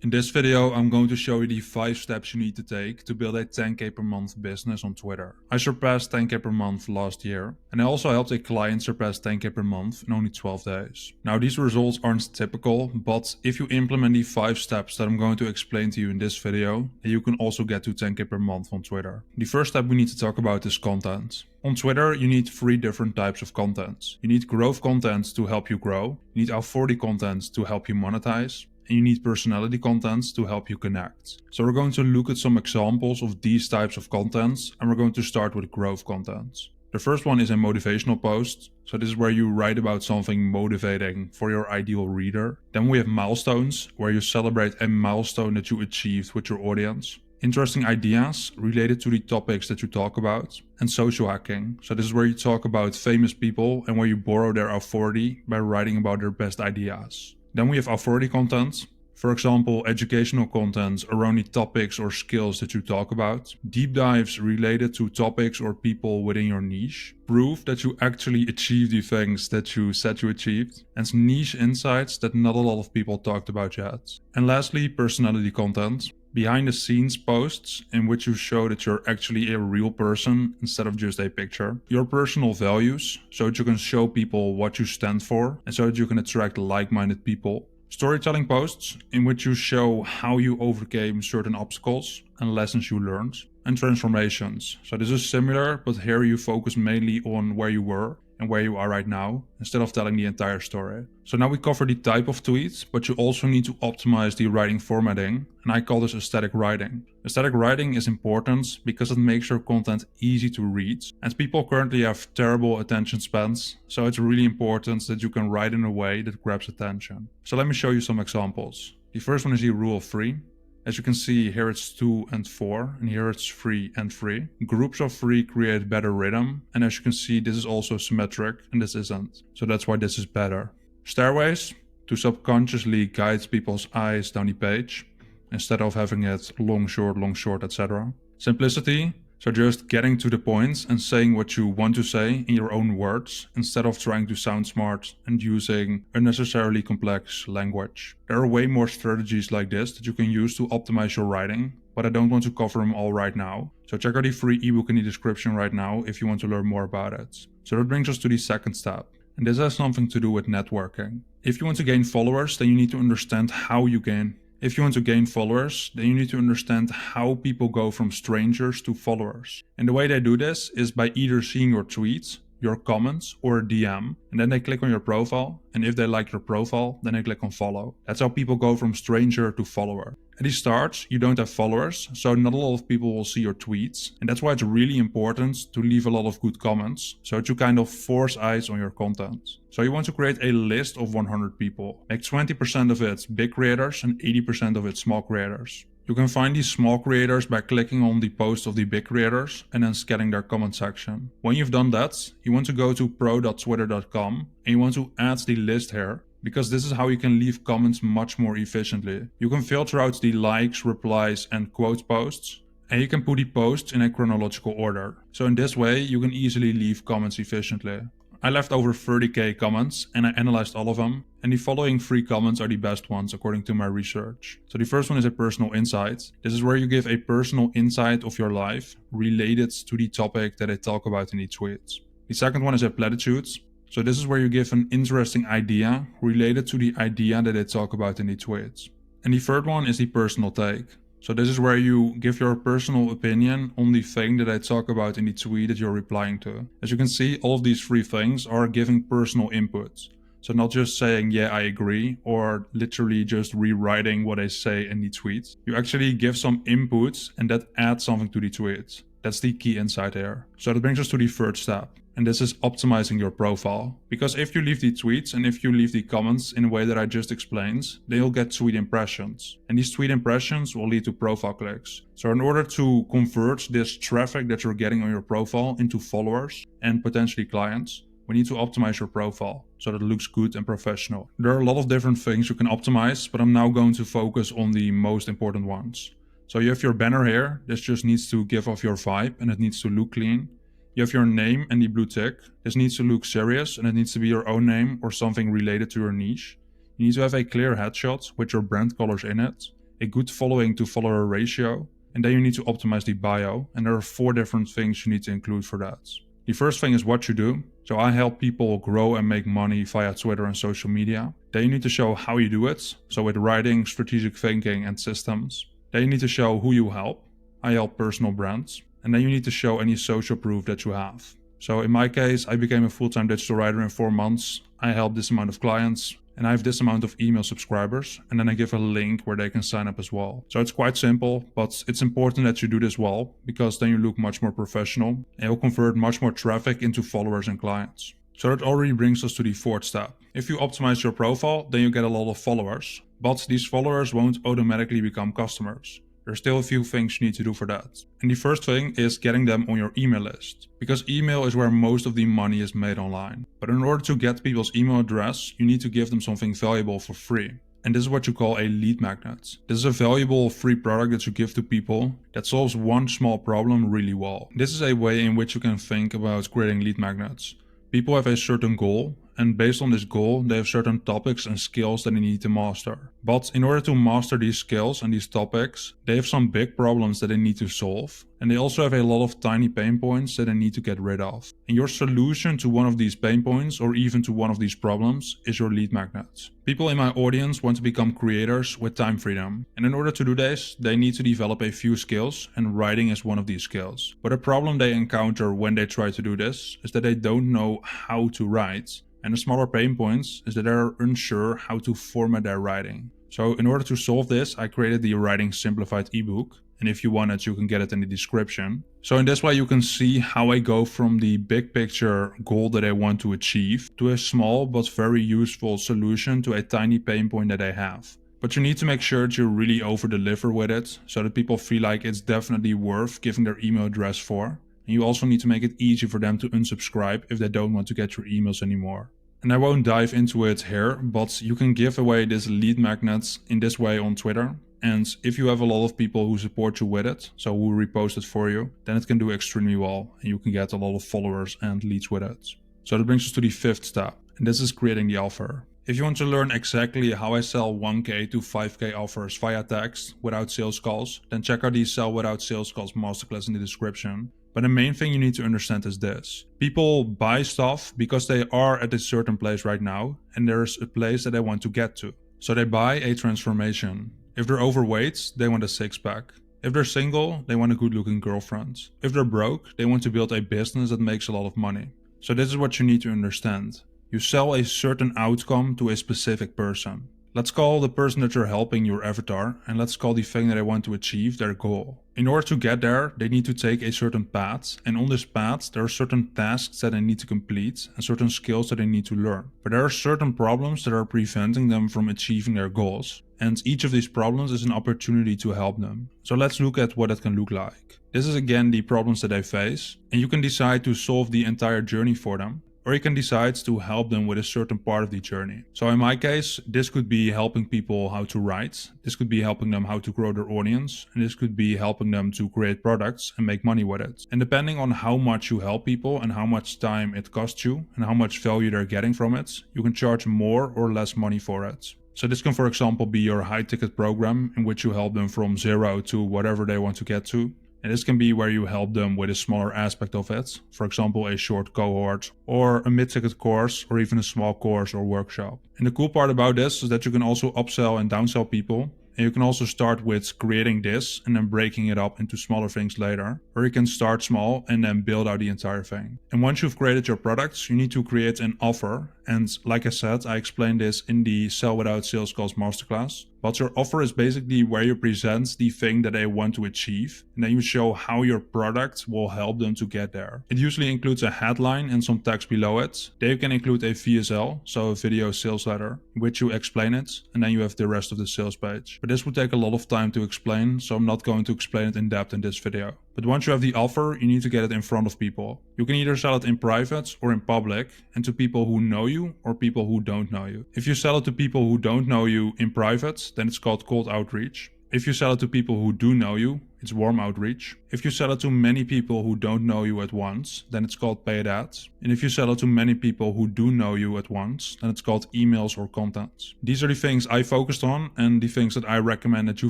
In this video, I'm going to show you the 5 steps you need to take to build a 10k per month business on Twitter. I surpassed 10k per month last year, and I also helped a client surpass 10k per month in only 12 days. Now, these results aren't typical, but if you implement the 5 steps that I'm going to explain to you in this video, then you can also get to 10k per month on Twitter. The first step we need to talk about is content. On Twitter, you need 3 different types of content. You need growth content to help you grow, you need authority content to help you monetize, and you need personality content to help you connect. So we're going to look at some examples of these types of contents, and we're going to start with growth content. The first one is a motivational post. So this is where you write about something motivating for your ideal reader. Then we have milestones, where you celebrate a milestone that you achieved with your audience. Interesting ideas related to the topics that you talk about, and social hacking. So this is where you talk about famous people and where you borrow their authority by writing about their best ideas. Then we have authority content. For example, educational content around the topics or skills that you talk about. Deep dives related to topics or people within your niche. Proof that you actually achieved the things that you said you achieved. And niche insights that not a lot of people talked about yet. And lastly, personality content. Behind the scenes posts in which you show that you're actually a real person instead of just a picture. Your personal values, so that you can show people what you stand for and so that you can attract like-minded people. Storytelling posts in which you show how you overcame certain obstacles and lessons you learned. And transformations. So this is similar, but here you focus mainly on where you were and where you are right now, instead of telling the entire story. So now we cover the type of tweets, but you also need to optimize the writing formatting, and I call this aesthetic writing. Aesthetic writing is important because it makes your content easy to read, and people currently have terrible attention spans, so it's really important that you can write in a way that grabs attention. So let me show you some examples. The first one is the rule of 3. As you can see, here it's 2 and 4, and here it's 3 and 3. Groups of 3 create better rhythm, and as you can see, this is also symmetric, and this isn't. So that's why this is better. Stairways, to subconsciously guide people's eyes down the page, instead of having it long, short, etc. Simplicity, so just getting to the point and saying what you want to say in your own words, instead of trying to sound smart and using unnecessarily complex language. There are way more strategies like this that you can use to optimize your writing, but I don't want to cover them all right now. So check out the free ebook in the description right now if you want to learn more about it. So that brings us to the second step. And this has something to do with networking. If you want to gain followers, then you need to understand how you gain. If you want to gain followers, then you need to understand how people go from strangers to followers. And the way they do this is by either seeing your tweets, your comments, or a DM, and then they click on your profile, and if they like your profile, then they click on follow. That's how people go from stranger to follower. At the start, you don't have followers, so not a lot of people will see your tweets, and that's why it's really important to leave a lot of good comments, so that you kind of force eyes on your content. So you want to create a list of 100 people. Make 20% of it big creators and 80% of it small creators. You can find these small creators by clicking on the post of the big creators and then scanning their comment section. When you've done that, you want to go to pro.twitter.com and you want to add the list here, because this is how you can leave comments much more efficiently. You can filter out the likes, replies, and quote posts, and you can put the posts in a chronological order. So in this way, you can easily leave comments efficiently. I left over 30k comments and I analyzed all of them, and the following 3 comments are the best ones according to my research. So the first one is a personal insight. This is where you give a personal insight of your life related to the topic that I talk about in the tweets. The second one is a platitude. So this is where you give an interesting idea related to the idea that they talk about in the tweets. And the third one is the personal take. So this is where you give your personal opinion on the thing that I talk about in the tweet that you're replying to. As you can see, all of these 3 things are giving personal input. So not just saying, yeah, I agree, or literally just rewriting what I say in the tweet. You actually give some input and that adds something to the tweet. That's the key insight here. So that brings us to the third step. And this is optimizing your profile. Because if you leave the tweets and if you leave the comments in a way that I just explained, then you'll get tweet impressions. And these tweet impressions will lead to profile clicks. So in order to convert this traffic that you're getting on your profile into followers and potentially clients, we need to optimize your profile so that it looks good and professional. There are a lot of different things you can optimize, but I'm now going to focus on the most important ones. So you have your banner here. This just needs to give off your vibe and it needs to look clean. You have your name and the blue tick. This needs to look serious and it needs to be your own name or something related to your niche. You need to have a clear headshot with your brand colors in it. a good following to follower ratio, and then you need to optimize the bio, and there are 4 different things you need to include for that. The first thing is what you do. So I help people grow and make money via Twitter and social media. Then you need to show how you do it, so with writing, strategic thinking and systems. Then you need to show who you help. I help personal brands. And then you need to show any social proof that you have. So in my case, I became a full-time digital writer in 4 months. I help this amount of clients and I have this amount of email subscribers, and then I give a link where they can sign up as well. So it's quite simple, but it's important that you do this well, because then you look much more professional and you'll convert much more traffic into followers and clients. So that already brings us to the 4th step. If you optimize your profile, then you get a lot of followers, but these followers won't automatically become customers. There's still a few things you need to do for that. And the first thing is getting them on your email list, because email is where most of the money is made online. But in order to get people's email address, you need to give them something valuable for free. And this is what you call a lead magnet. This is a valuable free product that you give to people that solves one small problem really well. This is a way in which you can think about creating lead magnets. People have a certain goal, and based on this goal, they have certain topics and skills that they need to master. But in order to master these skills and these topics, they have some big problems that they need to solve. And they also have a lot of tiny pain points that they need to get rid of. And your solution to one of these pain points, or even to one of these problems, is your lead magnet. People in my audience want to become creators with time freedom. And in order to do this, they need to develop a few skills, and writing is one of these skills. But a problem they encounter when they try to do this is that they don't know how to write. And the smaller pain points is that they're unsure how to format their writing. So in order to solve this, I created the Writing Simplified ebook. And if you want it, you can get it in the description. So in this way, you can see how I go from the big picture goal that I want to achieve to a small but very useful solution to a tiny pain point that I have. But you need to make sure that you really over deliver with it, so that people feel like it's definitely worth giving their email address for. And you also need to make it easy for them to unsubscribe if they don't want to get your emails anymore. And I won't dive into it here, but you can give away this lead magnet in this way on Twitter. And if you have a lot of people who support you with it, so who repost it for you, then it can do extremely well and you can get a lot of followers and leads with it. So that brings us to the 5th step, and this is creating the offer. If you want to learn exactly how I sell 1k to 5k offers via text without sales calls, then check out the Sell Without Sales Calls masterclass in the description. But the main thing you need to understand is this. People buy stuff because they are at a certain place right now, and there's a place that they want to get to. So they buy a transformation. If they're overweight, they want a 6-pack. If they're single, they want a good looking girlfriend. If they're broke, they want to build a business that makes a lot of money. So this is what you need to understand. You sell a certain outcome to a specific person. Let's call the person that you're helping your avatar, and let's call the thing that they want to achieve their goal. In order to get there, they need to take a certain path, and on this path there are certain tasks that they need to complete and certain skills that they need to learn. But there are certain problems that are preventing them from achieving their goals, and each of these problems is an opportunity to help them. So let's look at what that can look like. This is again the problems that they face, and you can decide to solve the entire journey for them. Or you can decide to help them with a certain part of the journey. So in my case, this could be helping people how to write. This could be helping them how to grow their audience. And this could be helping them to create products and make money with it. And depending on how much you help people and how much time it costs you and how much value they're getting from it, you can charge more or less money for it. So this can, for example, be your high ticket program in which you help them from 0 to whatever they want to get to. And this can be where you help them with a smaller aspect of it, for example a short cohort or a mid-ticket course or even a small course or workshop. And the cool part about this is that you can also upsell and downsell people. And you can also start with creating this and then breaking it up into smaller things later. Or you can start small and then build out the entire thing. And once you've created your products, you need to create an offer. And like I said, I explained this in the Sell Without Sales Calls masterclass. But your offer is basically where you present the thing that they want to achieve. And then you show how your product will help them to get there. It usually includes a headline and some text below it. Then you can include a VSL, so a video sales letter, in which you explain it. And then you have the rest of the sales page. But this would take a lot of time to explain, so I'm not going to explain it in depth in this video. But once you have the offer, you need to get it in front of people. You can either sell it in private or in public, and to people who know you or people who don't know you. If you sell it to people who don't know you in private, then it's called cold outreach. If you sell it to people who do know you, it's warm outreach. If you sell it to many people who don't know you at once, then it's called paid ads. And if you sell it to many people who do know you at once, then it's called emails or contents. These are the things I focused on and the things that I recommend that you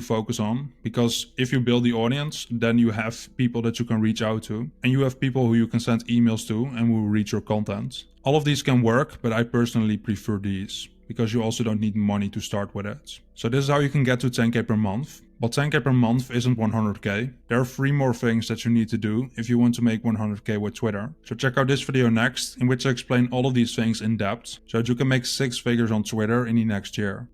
focus on, because if you build the audience, then you have people that you can reach out to, and you have people who you can send emails to and who will read your content. All of these can work, but I personally prefer these, because you also don't need money to start with it. So this is how you can get to 10k per month. But 10k per month isn't 100k. There are 3 more things that you need to do if you want to make 100k with Twitter. So check out this video next, in which I explain all of these things in depth, so that you can make 6 figures on Twitter in the next year.